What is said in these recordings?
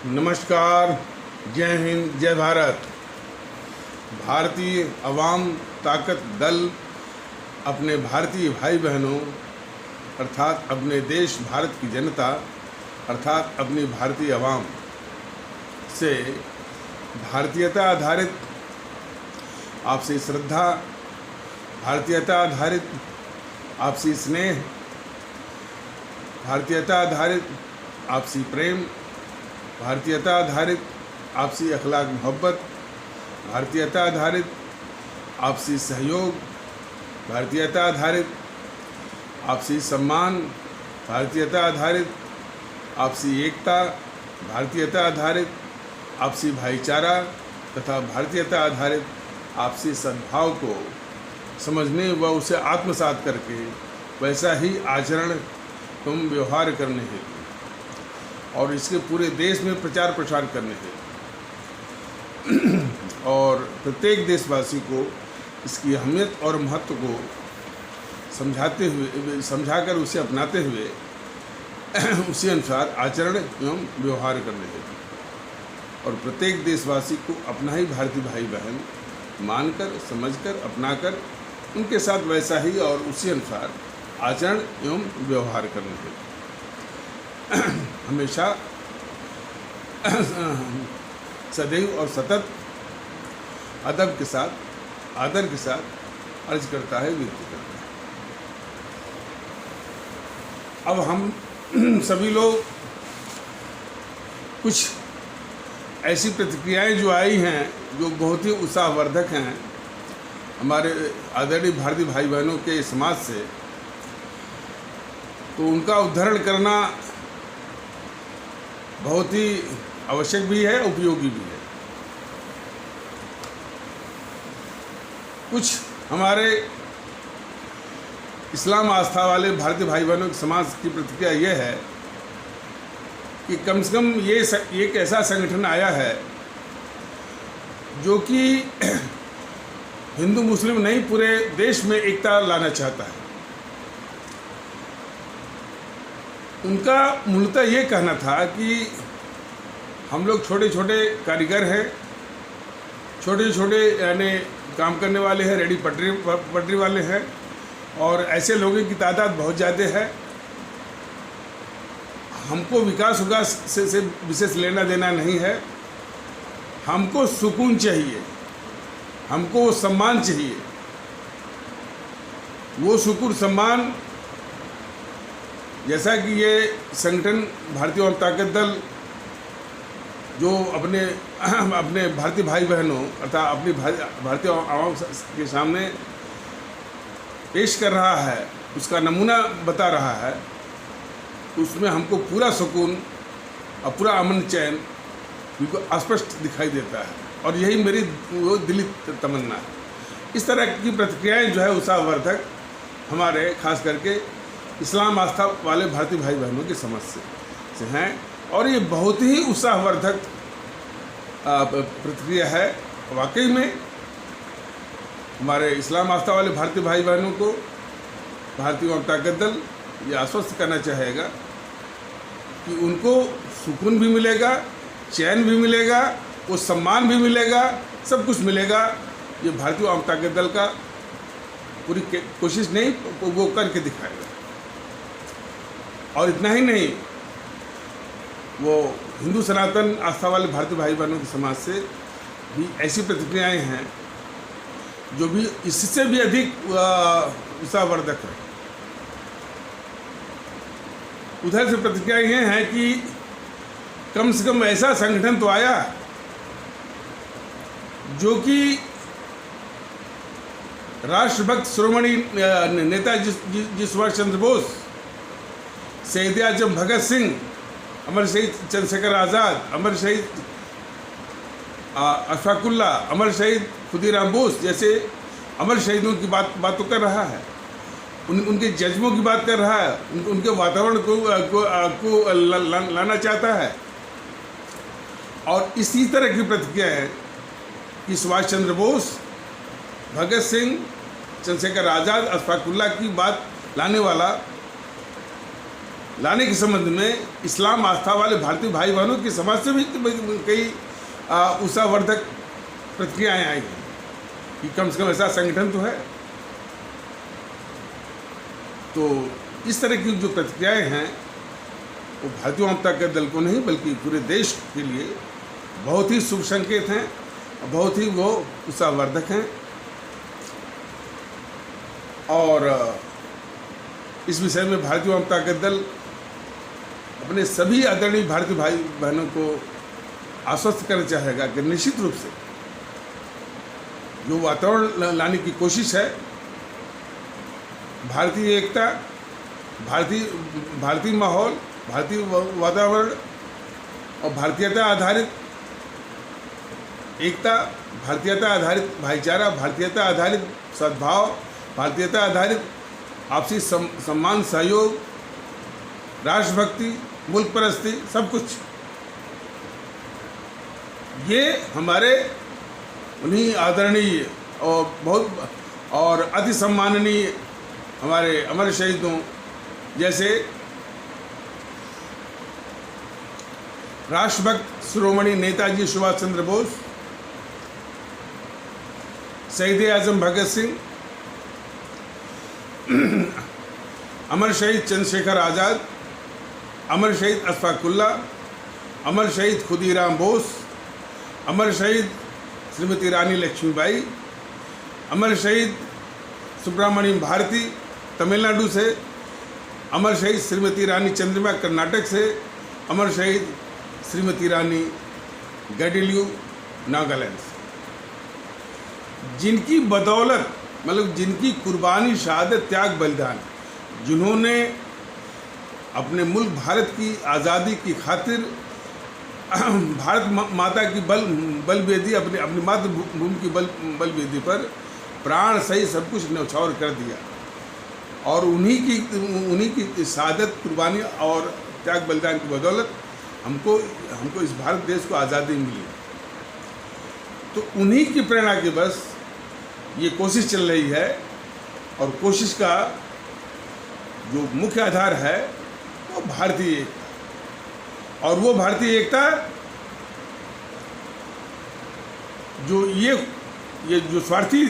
नमस्कार, जय हिंद, जय भारत। भारतीय अवाम ताकत दल अपने भारतीय भाई बहनों अर्थात अपने देश भारत की जनता अर्थात अपनी भारतीय अवाम से भारतीयता आधारित आपसी श्रद्धा, भारतीयता आधारित आपसी स्नेह, भारतीयता आधारित आपसी प्रेम, भारतीयता आधारित आपसी अखलाक मोहब्बत, भारतीयता आधारित आपसी सहयोग, भारतीयता आधारित आपसी सम्मान, भारतीयता आधारित आपसी एकता, भारतीयता आधारित आपसी भाईचारा तथा भारतीयता आधारित आपसी सद्भाव को समझने व उसे आत्मसात करके वैसा ही आचरण एवं व्यवहार करने हेतु और इसके पूरे देश में प्रचार प्रसार करने हेतु और प्रत्येक देशवासी को इसकी अहमियत और महत्व को समझाकर उसे अपनाते हुए उसी अनुसार आचरण एवं व्यवहार करने हेतु और प्रत्येक देशवासी को अपना ही भारतीय भाई बहन मानकर, समझकर, अपनाकर उनके साथ वैसा ही और उसी अनुसार आचरण एवं व्यवहार करने हेतु हमेशा सदैव और सतत अदब के साथ, आदर के साथ अर्ज करता है, विनती करता है। अब हम सभी लोग कुछ ऐसी प्रतिक्रियाएं जो आई हैं जो बहुत ही उत्साहवर्धक हैं हमारे आदरणीय भारतीय भाई बहनों के समाज से, तो उनका उद्धरण करना बहुत ही आवश्यक भी है, उपयोगी भी है। कुछ हमारे इस्लाम आस्था वाले भारतीय भाई बहनों के समाज की प्रतिक्रिया यह है कि कम से कम ये एक ऐसा संगठन आया है जो कि हिंदू मुस्लिम नहीं पूरे देश में एकता लाना चाहता है। उनका मूलतः ये कहना था कि हम लोग छोटे छोटे कारीगर हैं, छोटे छोटे यानी काम करने वाले हैं, रेडी पटरी वाले हैं और ऐसे लोगों की तादाद बहुत ज़्यादा है। हमको विकास से विशेष लेना देना नहीं है, हमको सुकून चाहिए, हमको सम्मान चाहिए। वो सुकून सम्मान जैसा कि ये संगठन भारतीय अवाम ताकत दल जो अपने भारतीय भाई बहनों अर्थात अपनी भारतीय आवाम के सामने पेश कर रहा है, उसका नमूना बता रहा है, उसमें हमको पूरा सुकून और पूरा अमन चैन बिल्कुल स्पष्ट दिखाई देता है और यही मेरी वो दिली तमन्ना है। इस तरह की प्रतिक्रियाएं जो है उत्साहवर्धक हमारे खास करके इस्लाम आस्था वाले भारतीय भाई बहनों की समझ से हैं और ये बहुत ही उत्साहवर्धक प्रतिक्रिया है। वाकई में हमारे इस्लाम आस्था वाले भारतीय भाई बहनों को भारतीय अवाम ताकत दल ये आश्वस्त करना चाहेगा कि उनको सुकून भी मिलेगा, चैन भी मिलेगा, वो सम्मान भी मिलेगा, सब कुछ मिलेगा। ये भारतीय अवाम ताकत दल का पूरी कोशिश नहीं, वो करके दिखाएगा। और इतना ही नहीं, वो हिंदू सनातन आस्था वाले भारतीय भाई बहनों के समाज से भी ऐसी प्रतिक्रियाएं हैं जो भी इससे भी अधिक उत्साहवर्धक है। उधर से प्रतिक्रियाएं ये हैं कि कम से कम ऐसा संगठन तो आया जो कि राष्ट्रभक्त शिरोमणि नेता जी सुभाष चंद्र बोस, शहीद आजम भगत सिंह, अमर शहीद चंद्रशेखर आज़ाद, अमर शहीद अशफाकुल्ला, अमर शहीद खुदीराम बोस जैसे अमर शहीदों की बात तो कर रहा है, उनके जज्बों की बात कर रहा है, उनके वातावरण को लाना चाहता है। और इसी तरह की प्रतिक्रिया है कि सुभाष चंद्र बोस, भगत सिंह, चंद्रशेखर आज़ाद, अशफाकुल्ला की बात लाने वाला लाने के संबंध में इस्लाम आस्था वाले भारतीय भाई बहनों की समाज से भी कई उत्साहवर्धक प्रतिक्रियाएँ आई हैं कि कम से कम ऐसा संगठन तो है। तो इस तरह की जो प्रतिक्रियाएँ हैं वो भारतीय जनता के दल को नहीं बल्कि पूरे देश के लिए बहुत ही शुभ संकेत हैं, बहुत ही वो उत्साहवर्धक हैं। और इस विषय में भारतीय जनता के दल अपने सभी आदरणीय भारतीय भाई बहनों को आश्वस्त करना चाहेगा कि निश्चित रूप से जो वातावरण लाने की कोशिश है, भारतीय एकता, भारतीय माहौल, भारतीय वातावरण और भारतीयता आधारित एकता, भारतीयता आधारित भाईचारा, भारतीयता आधारित सद्भाव, भारतीयता आधारित आपसी सम्मान, सहयोग, राष्ट्रभक्ति, मुल्क परस्ती, सब कुछ ये हमारे उन्हीं आदरणीय और बहुत और अति सम्माननीय हमारे अमर शहीदों जैसे राष्ट्रभक्त शिरोमणि नेताजी सुभाष चंद्र बोस, शहीद आजम भगत सिंह, अमर शहीद चंद्रशेखर आज़ाद, अमर शहीद अशफाक उल्ला, अमर शहीद खुदीराम बोस, अमर शहीद श्रीमती रानी लक्ष्मीबाई, अमर शहीद सुब्रमण्यम भारती तमिलनाडु से, अमर शहीद श्रीमती रानी चंद्रिमा कर्नाटक से, अमर शहीद श्रीमती रानी गैडिल्यू नागालैंड से, जिनकी बदौलत मतलब जिनकी कुर्बानी, शहादत, त्याग, बलिदान, जिन्होंने अपने मुल्क भारत की आज़ादी की खातिर भारत माता की बलवेदी अपनी मातृभूमि की बलवेदी पर प्राण सही सब कुछ न्यौछावर कर दिया और उन्हीं की शहादत, कुर्बानी और त्याग बलिदान की बदौलत हमको इस भारत देश को आज़ादी मिली। तो उन्हीं की प्रेरणा के बस ये कोशिश चल रही है और कोशिश का जो मुख्य आधार है वो भारतीय एकता, और वो भारतीय एकता जो ये जो स्वार्थी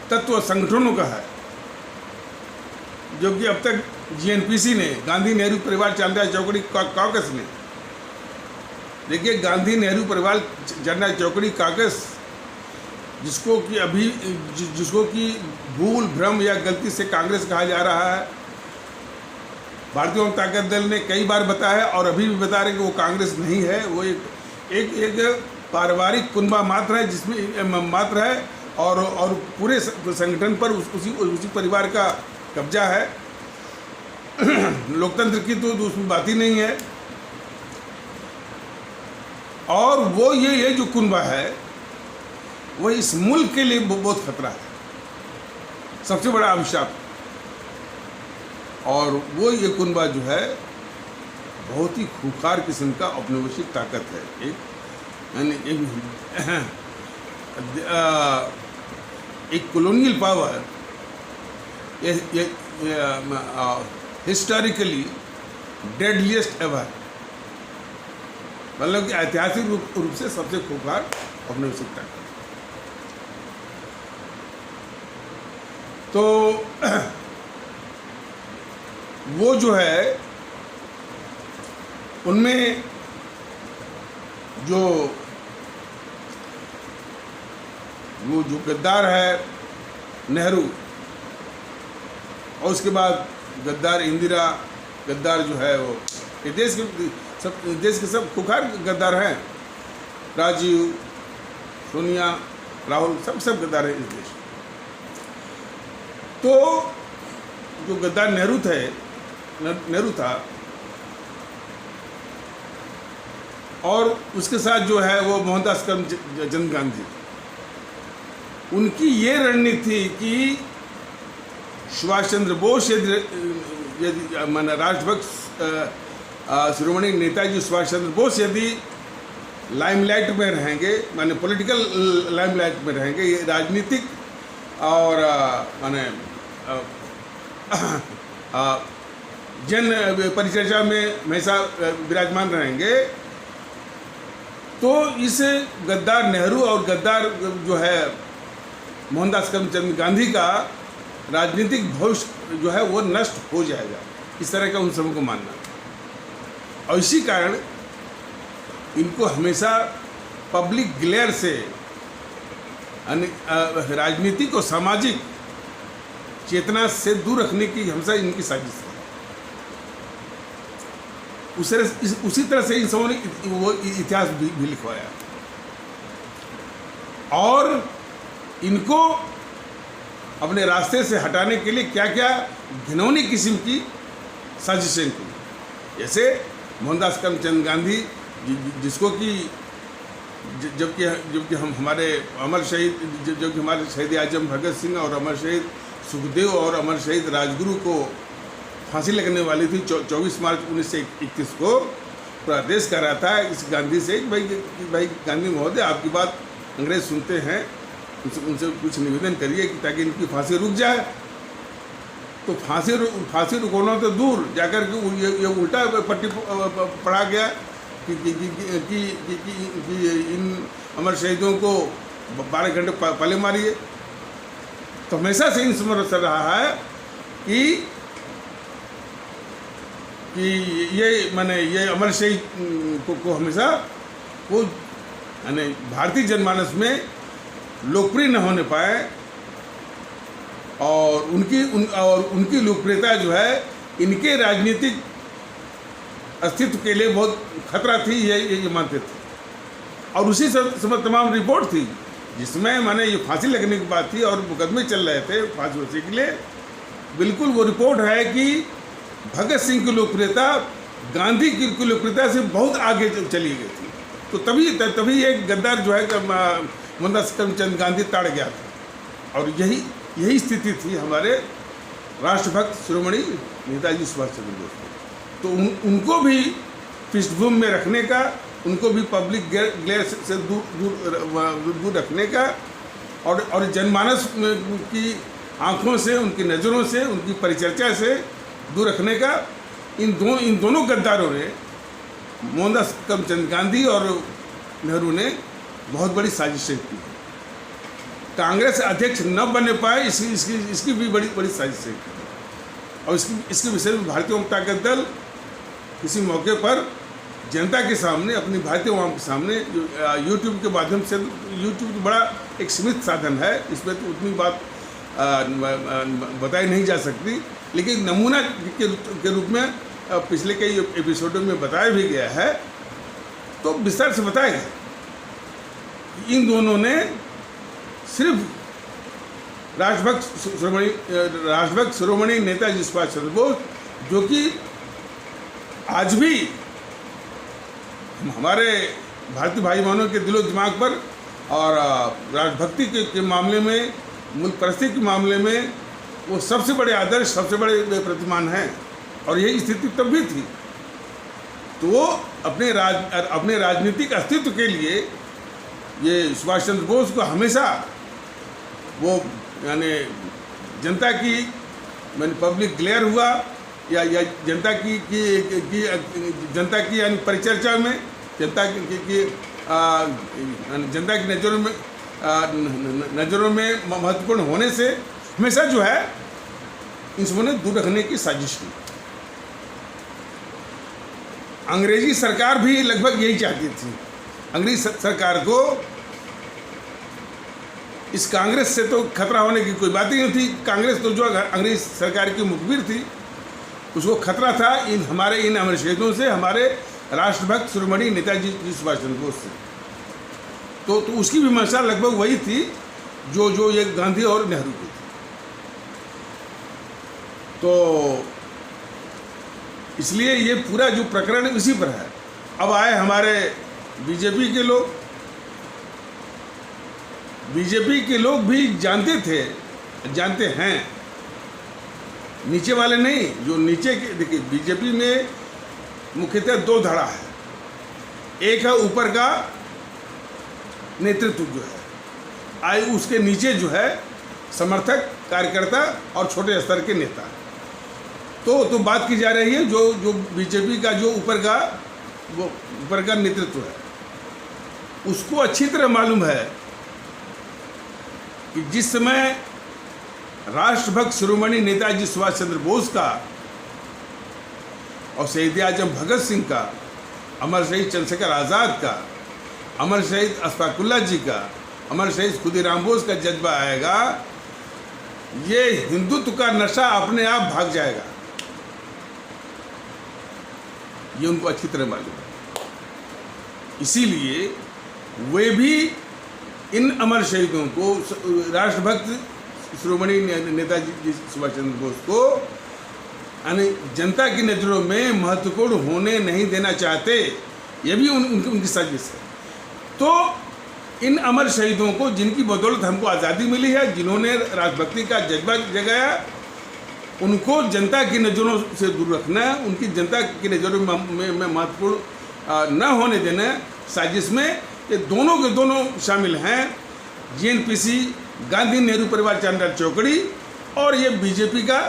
तत्व संगठनों का है, जो कि अब तक जीएनपीसी ने, गांधी नेहरू परिवार चांदा चौकड़ी कॉकस ने, देखिए गांधी नेहरू परिवार चांदा चौकड़ी कॉकस जिसको कि भूल भ्रम या गलती से कांग्रेस कहा जा रहा है, भारतीय जनता दल ने कई बार बताया और अभी भी बता रहे कि वो कांग्रेस नहीं है, वो एक पारिवारिक कुनबा मात्र है, जिसमें मात्र है और पूरे संगठन पर उसी परिवार का कब्जा है। लोकतंत्र की तो उसमें बात ही नहीं है। और वो ये जो कुनबा है वो इस मुल्क के लिए बहुत खतरा है, सबसे बड़ा अभिशाप। और वो ये कुनबा जो है बहुत ही खूंखार किस्म का औपनिवेशिक ताकत है, एक colonial power, historically deadliest ever, मतलब कि ऐतिहासिक रूप से सबसे खूंखार औपनिवेशिक ताकत। तो वो जो है उनमें वो जो गद्दार है नेहरू, और उसके बाद गद्दार इंदिरा, गद्दार जो है वो ये देश के सब खुखार गद्दार हैं, राजीव, सोनिया, राहुल, सब गद्दार हैं इस देश। तो जो गद्दार नेहरू था और उसके साथ जो है वो मोहनदास करमचंद गांधी, उनकी ये रणनीति थी कि सुभाष चंद्र बोस यदि माना राष्ट्रभक्त शिरोमणि नेताजी सुभाष चंद्र बोस यदि लाइमलाइट में रहेंगे, माने पॉलिटिकल लाइमलाइट में रहेंगे, ये राजनीतिक और माने जन परिचर्चा में हमेशा विराजमान रहेंगे, तो इस गद्दार नेहरू और गद्दार जो है मोहनदास करमचंद गांधी का राजनीतिक भविष्य जो है वो नष्ट हो जाएगा, इस तरह का उन सबों को मानना। और इसी कारण इनको हमेशा पब्लिक ग्लेयर से राजनीतिक और सामाजिक चेतना से दूर रखने की हमेशा इनकी साजिश है। उसी तरह से इन सबों ने वो इतिहास भी लिखवाया और इनको अपने रास्ते से हटाने के लिए क्या क्या घिनौनी किस्म की साजिशें की। जैसे मोहनदास करमचंद गांधी, जिसको कि जबकि हम हमारे अमर शहीद जबकि हमारे शहीद आजम भगत सिंह और अमर शहीद सुखदेव और अमर शहीद राजगुरु को फांसी लगने वाली थी 24 मार्च 1931 को, पूरा देश कह रहा था इस गांधी से कि भाई गांधी महोदय, आपकी बात अंग्रेज सुनते हैं, उनसे कुछ निवेदन करिए कि ताकि इनकी फांसी रुक जाए। तो फांसी रुकना तो दूर जाकर के ये उल्टा पट्टी पढ़ा गया कि इन अमर शहीदों को 12 घंटे पले मारिए। तो हमेशा से इन समझ रहा है कि ये अमर शहीद को हमेशा वो यानी भारतीय जनमानस में लोकप्रिय न होने पाए और उनकी लोकप्रियता जो है इनके राजनीतिक अस्तित्व के लिए बहुत खतरा थी, ये मानते थे। और उसी समय तमाम रिपोर्ट थी जिसमें माने ये फांसी लगने की बात थी और मुकदमे चल रहे थे फांसी होने के लिए। बिल्कुल वो रिपोर्ट है कि भगत सिंह की लोकप्रियता गांधी की लोकप्रियता से बहुत आगे चली गई थी। तो तभी एक गद्दार जो है मोहनदास करमचंद गांधी ताड़ गया था। और यही स्थिति थी हमारे राष्ट्रभक्त शिरोमणि नेताजी सुभाष चंद्र बोस की। तो उनको भी पृष्ठभूमि में रखने का, उनको भी पब्लिक ग्लेयर से दूर रखने का और जनमानस की आँखों से, उनकी नज़रों से, उनकी परिचर्चा से दूर रखने का इन दोनों गद्दारों ने, मोहनदास करमचंद गांधी और नेहरू ने बहुत बड़ी साजिशें की। कांग्रेस अध्यक्ष न बनने पाए इसकी भी बड़ी साजिशें की। और इसके विषय में भारतीय जनता दल किसी मौके पर जनता के सामने, अपनी भारतीय आवाम के सामने यूट्यूब के माध्यम से, यूट्यूब बड़ा एक सीमित साधन है, इसमें तो उतनी बात बताई नहीं जा सकती, लेकिन नमूना के रूप में पिछले कई एपिसोडों में बताया भी गया है। तो विस्तार से बताया गया इन दोनों ने सिर्फ राष्ट्रभक्त शिरोमणि नेताजी सुभाष चंद्र बोस, जो कि आज भी हमारे भारतीय भाई बहनों के दिलो दिमाग पर और राष्ट्रभक्ति के मामले में, मुल्क परस्ती के मामले में वो सबसे बड़े आदर्श, सबसे बड़े प्रतिमान हैं। और यही स्थिति तब भी थी। तो वो अपने राजनीतिक अस्तित्व के लिए ये सुभाष चंद्र बोस को हमेशा वो यानी जनता की पब्लिक ग्लेयर हुआ या जनता की यानी परिचर्चा में, जनता की नज़रों में महत्वपूर्ण होने से हमेशा जो है इन सबों ने दूर रखने की साजिश की। अंग्रेजी सरकार भी लगभग यही चाहती थी। अंग्रेजी सरकार को इस कांग्रेस से तो खतरा होने की कोई बात ही नहीं थी। कांग्रेस तो जो अंग्रेज सरकार की मुखबिर थी, उसको खतरा था इन अमर शहीदों से, हमारे राष्ट्रभक्त शिरोमणि नेताजी सुभाष चंद्र बोस से। तो उसकी भी मंशा लगभग वही थी जो ये गांधी और नेहरू की थी। तो इसलिए ये पूरा जो प्रकरण इसी पर है। अब आए हमारे बीजेपी के लोग भी जानते हैं, नीचे वाले नहीं, जो नीचे के। देखिए, बीजेपी में मुख्यतः दो धड़ा है। एक है ऊपर का नेतृत्व जो है, उसके नीचे जो है समर्थक, कार्यकर्ता और छोटे स्तर के नेता। तो बात की जा रही है जो बीजेपी का जो ऊपर का नेतृत्व है, उसको अच्छी तरह मालूम है कि जिस समय राष्ट्रभक्त शिरोमणि नेताजी सुभाष चंद्र बोस का और शहीद आजम भगत सिंह का, अमर शहीद चंद्रशेखर आज़ाद का, अमर शहीद अशफाकुल्लाह जी का, अमर शहीद खुदीराम बोस का जज्बा आएगा, ये हिंदुत्व का नशा अपने आप भाग जाएगा। ये उनको अच्छी तरह मालूम है। इसीलिए वे भी इन अमर शहीदों को, राष्ट्रभक्त शिरोमणि नेताजी सुभाष चंद्र बोस को यानी जनता की नज़रों में महत्वपूर्ण होने नहीं देना चाहते। ये भी उनकी साजिश है। तो इन अमर शहीदों को, जिनकी बदौलत हमको आज़ादी मिली है, जिन्होंने राष्ट्रभक्ति का जज्बा जगाया, उनको जनता की नज़रों से दूर रखना, उनकी जनता की नज़रों में महत्वपूर्ण न होने देना साजिश में ये दोनों के दोनों शामिल हैं। जीएनपीसी, गांधी नेहरू परिवार चांडाल चौकड़ी और ये बीजेपी का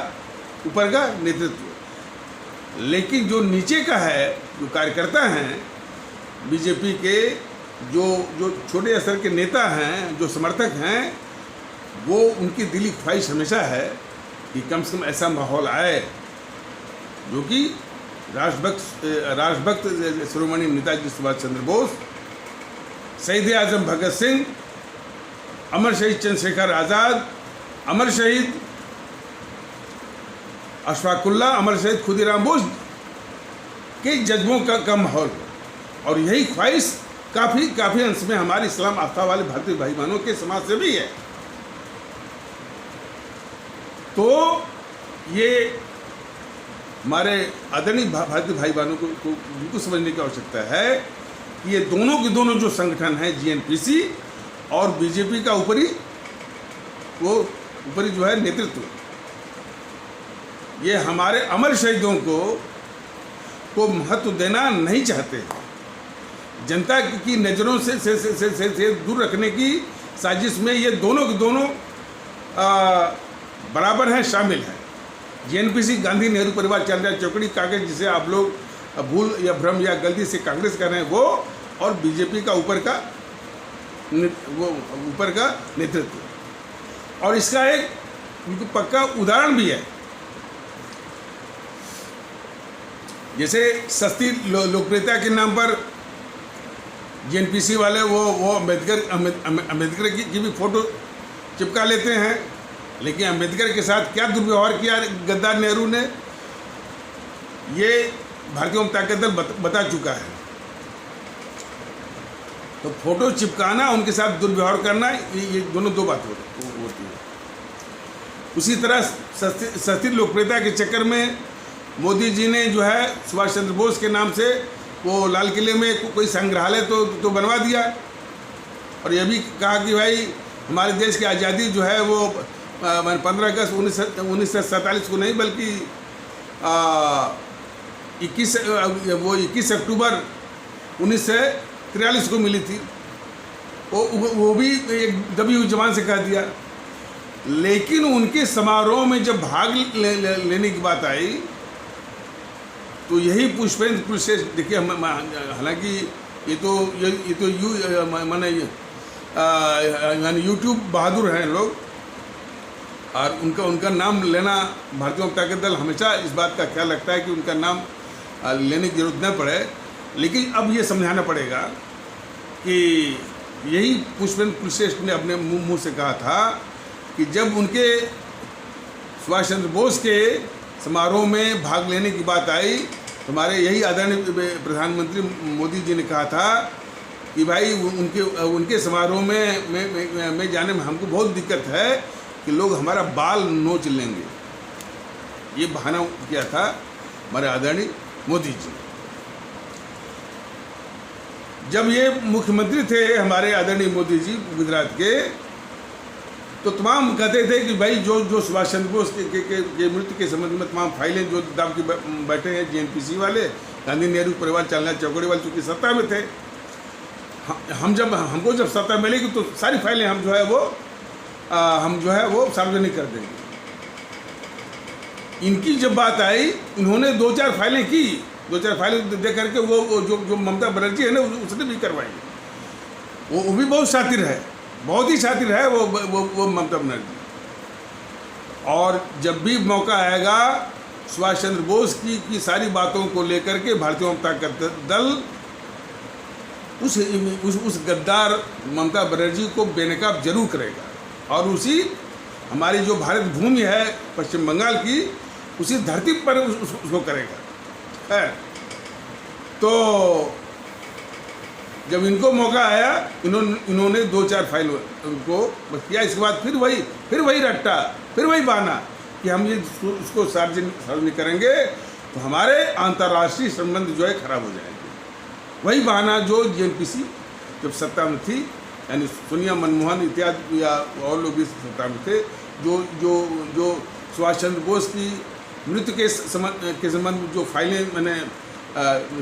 ऊपर का नेतृत्व। लेकिन जो नीचे का है, जो कार्यकर्ता हैं बीजेपी के, जो छोटे स्तर के नेता हैं, जो समर्थक हैं, वो उनकी दिली ख्वाहिश हमेशा है कि कम से कम ऐसा माहौल आए जो कि राष्ट्रभक्त शिरोमणि नेताजी सुभाष चंद्र बोस, शहीद आजम भगत सिंह, अमर शहीद चंद्रशेखर आज़ाद, अमर शहीद अशफाकुल्लाह, अमर शहीद खुदीराम बोस के जज्बों का माहौल हो। और यही ख्वाहिश काफ़ी अंश में हमारे इस्लाम आस्था वाले भारतीय भाई बहनों के समाज से भी है। तो ये हमारे आदरणीय भारतीय भाई बहनों को बिल्कुल समझने की आवश्यकता है कि ये दोनों के दोनों जो संगठन हैं, जीएनपीसी और बीजेपी का ऊपरी जो है नेतृत्व, ये हमारे अमर शहीदों को महत्व देना नहीं चाहते। जनता की नज़रों से दूर रखने की साजिश में ये दोनों के दोनों बराबर हैं, शामिल हैं। जीएनपीसी, गांधी नेहरू परिवार चांडाल चौकड़ी कांग्रेस, जिसे आप लोग भूल या भ्रम या गलती से कांग्रेस कर रहे हैं, वो, और बीजेपी का ऊपर का नेतृत्व। और इसका एक पक्का उदाहरण भी है। जैसे सस्ती लोकप्रियता के नाम पर जीएनपीसी वाले वो अम्बेडकर की भी फोटो चिपका लेते हैं। लेकिन अम्बेडकर के साथ क्या दुर्व्यवहार किया गद्दार नेहरू ने, ये भारतीय जनता दल बता चुका है। तो फोटो चिपकाना, उनके साथ दुर्व्यवहार करना, ये दोनों दो बात होती है। उसी तरह सस्ती लोकप्रियता के चक्कर में मोदी जी ने जो है सुभाष चंद्र बोस के नाम से वो लाल किले में कोई संग्रहालय तो बनवा दिया। और यह भी कहा कि भाई हमारे देश की आज़ादी जो है वो 15 अगस्त 1947 को नहीं, बल्कि 21 अक्टूबर 1943 को मिली थी। वो भी एक दबी हुई जबान से कह दिया। लेकिन उनके समारोह में जब भाग लेने की बात आई तो यही पुष्पेंद्र कुलश्रेष्ठ, देखिए हालांकि ये तो माने यूट्यूब बहादुर हैं लोग, और उनका नाम लेना भारतीय जनता दल हमेशा इस बात का ख्याल रखता है कि उनका नाम लेने की जरूरत न पड़े। लेकिन अब ये समझाना पड़ेगा कि यही पुष्पेंद्र कुलश्रेष्ठ ने अपने मुंह से कहा था कि जब उनके सुभाष चंद्र बोस के समारोह में भाग लेने की बात आई तो हमारे यही आदरणीय प्रधानमंत्री मोदी जी ने कहा था कि भाई उनके समारोह में जाने में हमको बहुत दिक्कत है कि लोग हमारा बाल नोच लेंगे। ये बहाना किया था हमारे आदरणीय मोदी जी। जब ये मुख्यमंत्री थे हमारे आदरणीय मोदी जी गुजरात के, तो तमाम कहते थे कि भाई जो सुभाष चंद्र बोस के मृत्यु के संबंध में तमाम फाइलें जो दाब के बैठे हैं जीएनपीसी वाले, गांधी नेहरू परिवार चांडाल चौकड़ी वाले, चूँकि सत्ता में थे, हमको जब सत्ता मिलेगी तो सारी फाइलें हम जो है वो सार्वजनिक कर देंगे। इनकी जब बात आई, इन्होंने 2-4 फाइलें की, 2-4 फाइलें दे करके वो जो ममता बनर्जी है ना, उसने भी करवाई। वो भी बहुत शातिर है, बहुत ही शातिर है वो ममता बनर्जी। और जब भी मौका आएगा सुभाष चंद्र बोस की सारी बातों को लेकर के भारतीय जनता दल उस गद्दार ममता बनर्जी को बेनकाब जरूर करेगा। और उसी हमारी जो भारत भूमि है पश्चिम बंगाल की, उसी धरती पर उसको करेगा है। तो जब इनको मौका आया, इन्होंने 2-4 फाइल उनको बस किया। इसके बाद फिर वही रट्टा, फिर वही बहाना कि हम ये उसको सार्वजनिक करेंगे तो हमारे अंतर्राष्ट्रीय संबंध जो है खराब हो जाएंगे। वही बहाना जो JNPC जब सत्ता में थी, यानी सोनिया, मनमोहन इत्यादि या और लोग भी सत्ता में थे, जो सुभाष चंद्र बोस की मृत्यु के संबंध में जो फाइलें मैंने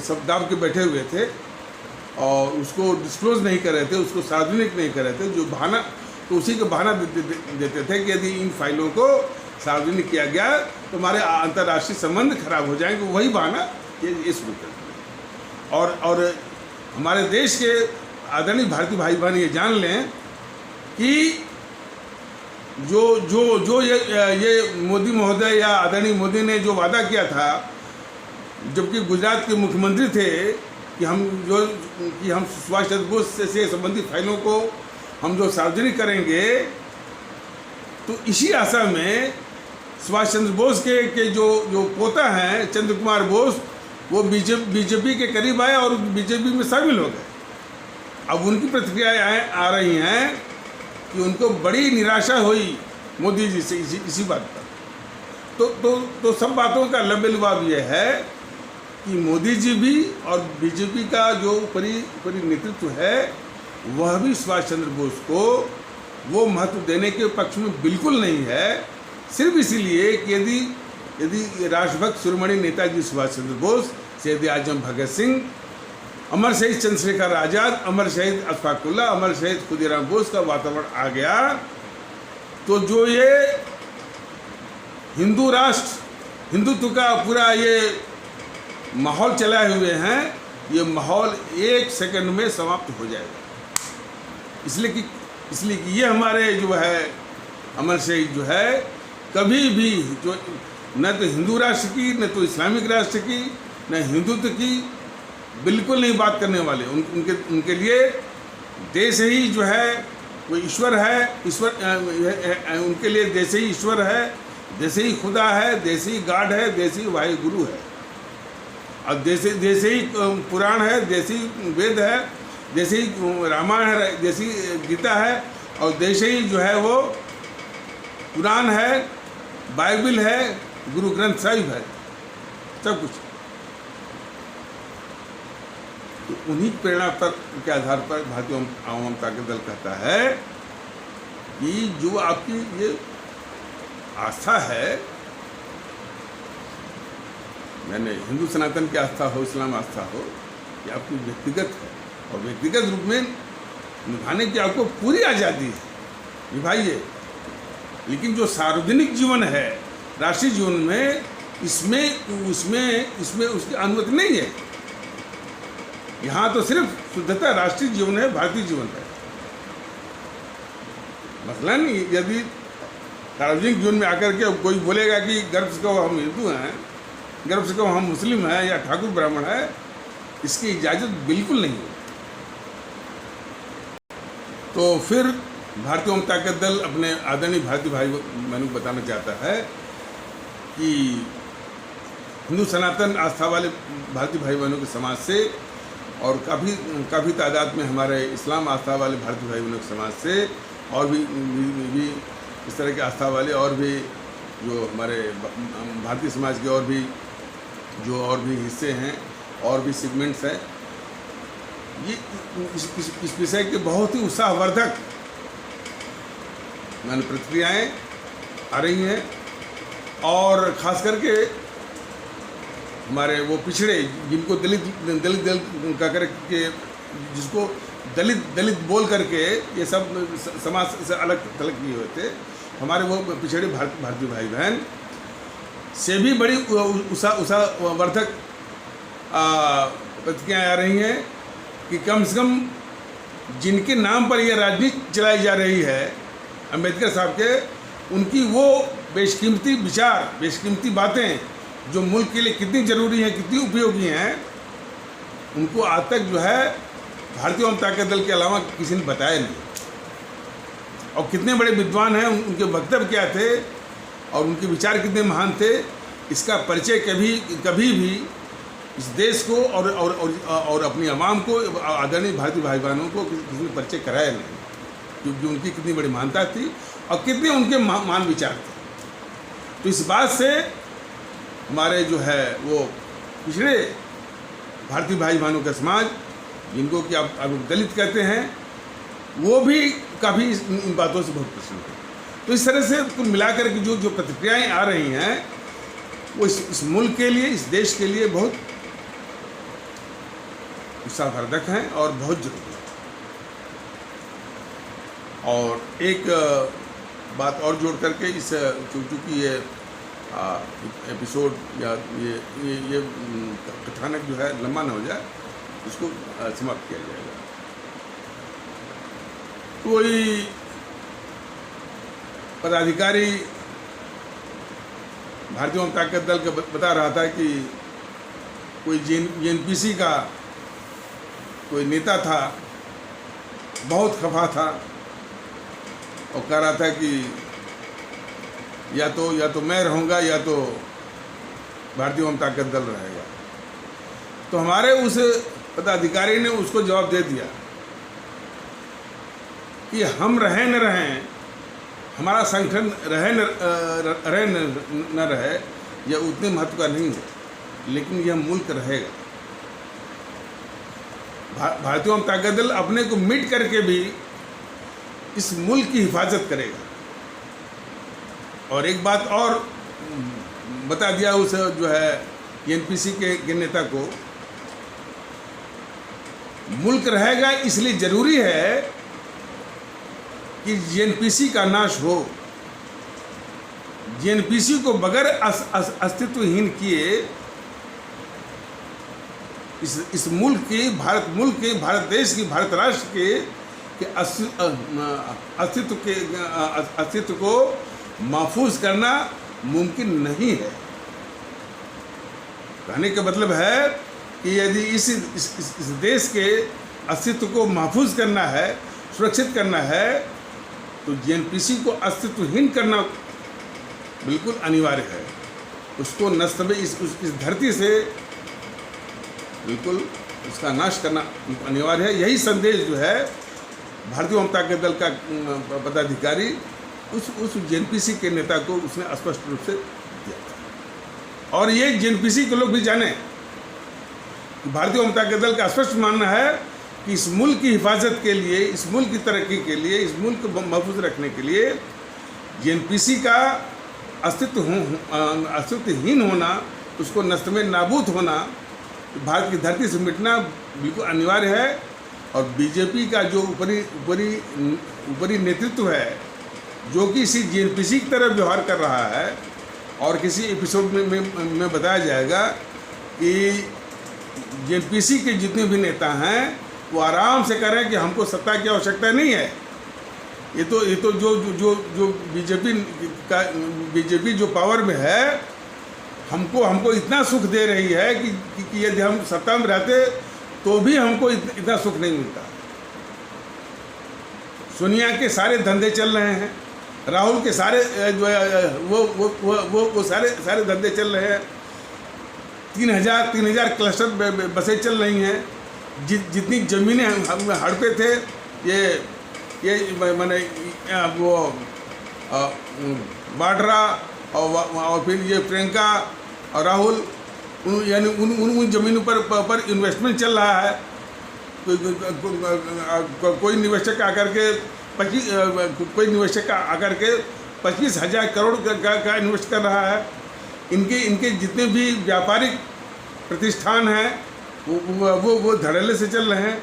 सब दाब के बैठे हुए थे और उसको डिस्क्लोज नहीं कर रहे थे, उसको सार्वजनिक नहीं कर रहे थे, जो बहाना, तो उसी का बहाना देते थे कि यदि इन फाइलों को सार्वजनिक किया गया तो हमारे अंतर्राष्ट्रीय संबंध खराब हो जाएंगे। वही बहाना ये शुरू कर दिया। और हमारे देश के आदरणीय भारतीय भाई बहन ये जान लें कि जो ये मोदी महोदय या आदरणीय मोदी ने जो वादा किया था, जबकि गुजरात के मुख्यमंत्री थे, कि हम सुभाष चंद्र बोस से संबंधित फाइलों को हम जो सार्वजनिक करेंगे, तो इसी आशा में सुभाष चंद्र बोस के जो पोता हैं चंद्र कुमार बोस, वो बीजेपी के करीब आए और बीजेपी में शामिल हो गए। अब उनकी प्रतिक्रियाएं आ रही हैं कि उनको बड़ी निराशा हुई मोदी जी से इसी बात पर। तो सब बातों का लबे-लुबाब ये है कि मोदी जी भी और बीजेपी का जो परी नेतृत्व है, वह भी सुभाष चंद्र बोस को वो महत्व देने के पक्ष में बिल्कुल नहीं है। सिर्फ इसीलिए कि यदि राष्ट्रभक्त शिरोमणि नेताजी सुभाष चंद्र बोस, शहीद आजम भगत सिंह, अमर शहीद चंद्रशेखर आज़ाद, अमर शहीद अशफाक उल्लाह, अमर शहीद खुदीराम बोस का वातावरण आ गया, तो जो ये हिंदू राष्ट्र, हिंदुत्व का पूरा ये माहौल चलाए हुए हैं, ये माहौल 1 सेकंड में समाप्त हो जाएगा। इसलिए कि ये हमारे जो है अमर शहीद जो है, कभी भी जो न तो हिंदू राष्ट्र की, न तो इस्लामिक राष्ट्र की, न हिंदुत्व की बिल्कुल नहीं बात करने वाले। उनके लिए देश ही जो है वो ईश्वर है, उनके लिए देश ही ईश्वर है, देश ही खुदा है, देश ही गॉड है, देश ही वाहे गुरु है, और देश ही पुराण है, देश ही वेद है, देश ही रामायण है, देश ही गीता है, और देश ही जो है वो कुरान है, बाइबल है, गुरु ग्रंथ साहिब है, सब कुछ। तो उन्हीं प्रेरणा पर के आधार पर भारतीय आवाम जनता दल कहता है कि जो आपकी ये आस्था है, यानी हिंदू सनातन की आस्था हो, इस्लाम आस्था हो, ये आपकी व्यक्तिगत है और व्यक्तिगत रूप में निभाने की आपको पूरी आज़ादी है, निभाइए। लेकिन जो सार्वजनिक जीवन है, राष्ट्रीय जीवन में, इसमें उसकी अनुमति नहीं है। यहाँ तो सिर्फ शुद्धता राष्ट्रीय जीवन है, भारतीय जीवन है। मसलन यदि सार्वजनिक जीवन में आकर के कोई बोलेगा कि गर्व से कहो हम हिंदू हैं, गर्व से कहो हम मुस्लिम हैं या ठाकुर ब्राह्मण है, इसकी इजाज़त बिल्कुल नहीं है। तो फिर भारतीय जनता दल अपने आदरणीय भारतीय भाई बहनों को बताना चाहता है कि हिंदू सनातन आस्था वाले भारतीय भाई बहनों के समाज से और काफ़ी तादाद में हमारे इस्लाम आस्था वाले भारतीय भाई बहनों के समाज से और भी इस तरह के आस्था वाले और भी जो हमारे भारतीय समाज के और भी हिस्से हैं और भी सेगमेंट्स हैं, ये इस विषय के बहुत ही उत्साहवर्धक प्रतिक्रियाएँ आ रही हैं। और ख़ास करके हमारे वो पिछड़े, जिनको दलित कह करके, जिसको दलित बोल करके ये सब समाज से अलग थलग किए हुए थे, हमारे वो पिछड़े भारतीय भाई बहन, से भी बड़ी वर्धक प्रतिक्रियाएँ आ रही हैं कि कम से कम जिनके नाम पर यह राजनीति चलाई जा रही है अम्बेडकर साहब के, उनकी वो बेशकीमती विचार, बेशकीमती बातें जो मुल्क के लिए कितनी ज़रूरी हैं, कितनी उपयोगी हैं, उनको आज तक जो है भारतीय जनता दल के अलावा किसी ने बताया नहीं। और कितने बड़े विद्वान हैं, उनके वक्तव्य क्या थे और उनके विचार कितने महान थे, इसका परिचय कभी भी इस देश को और अपनी आवाम को, आदरणीय भारतीय भाई बहनों को किसी ने परिचय कराया नहीं, क्योंकि उनकी कितनी बड़ी महानता थी और कितने उनके महान विचार थे। तो इस बात से हमारे जो है वो पिछड़े भारतीय भाई बहनों का समाज, जिनको कि आप दलित कहते हैं, वो भी काफ़ी इन बातों से बहुत प्रसन्न है। तो इस तरह से कुल मिलाकर के जो प्रतिक्रियाएँ आ रही हैं वो इस मुल्क के लिए, इस देश के लिए बहुत उत्साहवर्धक हैं और बहुत जरूरी है। और एक बात और जोड़ करके इस, चूँकि ये एपिसोड या ये कथानक जो है लंबा न हो जाए, इसको समाप्त किया जाएगा। कोई पदाधिकारी भारतीय जनता दल का बता रहा था कि कोई JNPC का कोई नेता था, बहुत खफा था और कह रहा था कि या तो मैं रहूँगा या तो भारतीय जनता दल रहेगा। तो हमारे उस पदाधिकारी ने उसको जवाब दे दिया कि हम रहें न रहें, हमारा संगठन रहे न रहे, यह उतने महत्व का नहीं है, लेकिन यह मुल्क रहेगा। भारतीय जनता दल अपने को मिट करके भी इस मुल्क की हिफाजत करेगा। और एक बात और बता दिया उस जो है JNPC के नेता को, मुल्क रहेगा इसलिए ज़रूरी है कि JNPC का नाश हो। JNPC को बगैर अस्तित्वहीन किए इस मुल्क के, भारत देश की, भारत राष्ट्र के अस्तित्व को महफूज करना मुमकिन नहीं है। कहने का मतलब है कि यदि इस देश के अस्तित्व को महफूज करना है, सुरक्षित करना है, तो JNPC को अस्तित्वहीन करना बिल्कुल अनिवार्य है। उसको नष्ट में इस धरती से बिल्कुल उसका नाश करना अनिवार्य है। यही संदेश जो है भारतीय जनता दल का पदाधिकारी उस JNPC के नेता को उसने स्पष्ट रूप से दिया था। और ये JNPC के लोग भी जाने कि भारतीय जनता दल का स्पष्ट मानना है कि इस मुल्क की हिफाजत के लिए, इस मुल्क की तरक्की के लिए, इस मुल्क को महफूज रखने के लिए JNPC का अस्तित्वहीन होना, उसको नष्ट में नाबूद होना, भारत की धरती से मिटना बिल्कुल अनिवार्य है। और बीजेपी का जो ऊपरी नेतृत्व है, जो कि इसी JNPC की तरह व्यवहार कर रहा है, और किसी एपिसोड में बताया जाएगा कि JNPC के जितने भी नेता हैं वो आराम से करें कि हमको सत्ता की आवश्यकता नहीं है। ये तो जो बीजेपी जो पावर में है, हमको इतना सुख दे रही है कि यदि हम सत्ता में रहते तो भी हमको इतना सुख नहीं मिलता। सोनिया के सारे धंधे चल रहे हैं, राहुल के सारे जो है वो सारे धंधे चल रहे हैं। 3000 क्लस्टर बसें चल रही हैं। जितनी ज़मीनें हम हड़पे थे, ये मैंने वो वाड्रा और फिर ये प्रियंका और राहुल, यानी उन ज़मीनों पर इन्वेस्टमेंट चल रहा है। कोई निवेशक आकर के 25,000 करोड़ का इन्वेस्ट कर रहा है। इनके जितने भी व्यापारिक प्रतिष्ठान हैं वो धड़ल्ले से चल रहे हैं।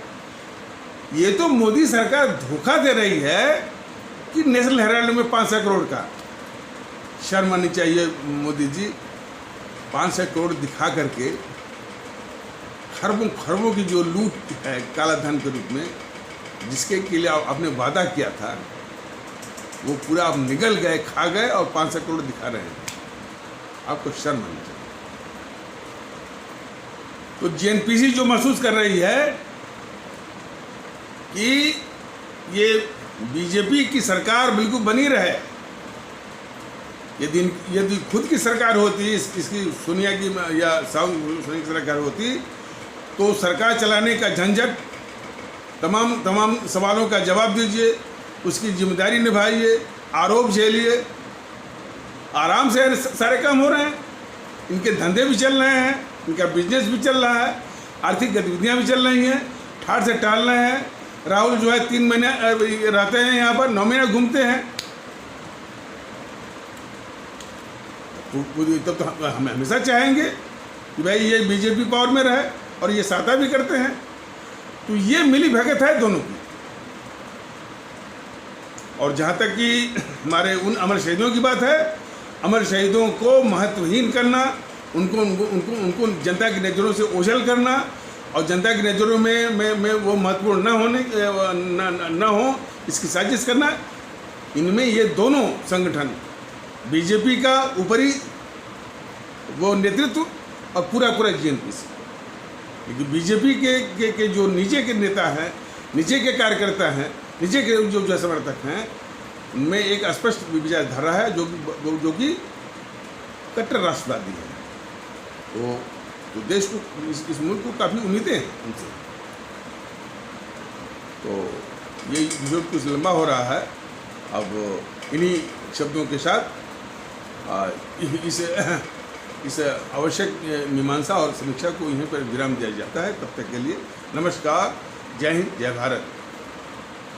ये तो मोदी सरकार धोखा दे रही है कि नेशनल हेराल्ड में 500 करोड़ का। शर्म आनी चाहिए मोदी जी। 500 करोड़ दिखा करके खरबों खरबों की जो लूट है काला धन के रूप में, जिसके के लिए आपने वादा किया था, वो पूरा आप निगल गए, खा गए और 500 करोड़ दिखा रहे हैं। आपको शर्म आनी चाहिए। तो जेएनपीसी जो महसूस कर रही है कि ये बीजेपी की सरकार बिल्कुल बनी रहे, यदि खुद की सरकार होती, इसकी सोनिया की या सोनिया की सरकार होती, तो सरकार चलाने का झंझट, तमाम सवालों का जवाब दीजिए, उसकी जिम्मेदारी निभाइए, आरोप झेलिए, आराम से सारे काम हो रहे हैं। इनके धंधे भी चल रहे हैं, इनका बिजनेस भी चल रहा है, आर्थिक गतिविधियां भी चल रही हैं, ठाट से टाल रहे हैं। राहुल जो है 3 महीने रहते हैं यहाँ पर, 9 महीने घूमते हैं। तब तो हम हमेशा चाहेंगे कि भाई ये बीजेपी पावर में रहे, और ये साता भी करते हैं। तो ये मिली भगत है दोनों की। और जहाँ तक कि हमारे उन अमर शहीदों की बात है, अमर शहीदों को महत्वहीन करना, उनको जनता की नज़रों से ओझल करना, और जनता की नज़रों में वो महत्वपूर्ण न हो, इसकी साजिश करना, इनमें ये दोनों संगठन, बीजेपी का ऊपरी वो नेतृत्व और पूरा जेएनपीसी, क्योंकि बीजेपी के जो नीचे के नेता हैं, नीचे के कार्यकर्ता हैं, नीचे के जो समर्थक हैं, उनमें एक स्पष्ट विचारधारा है जो कि कट्टर राष्ट्रवादी है। तो देश को, इस मुल्क को काफ़ी उम्मीदें हैं उनसे। तो ये विरोध कुछ लंबा हो रहा है। अब इन्हीं शब्दों के साथ इस आवश्यक मीमांसा और समीक्षा को यहीं पर विराम दिया जाता है। तब तक के लिए नमस्कार, जय हिंद, जय भारत।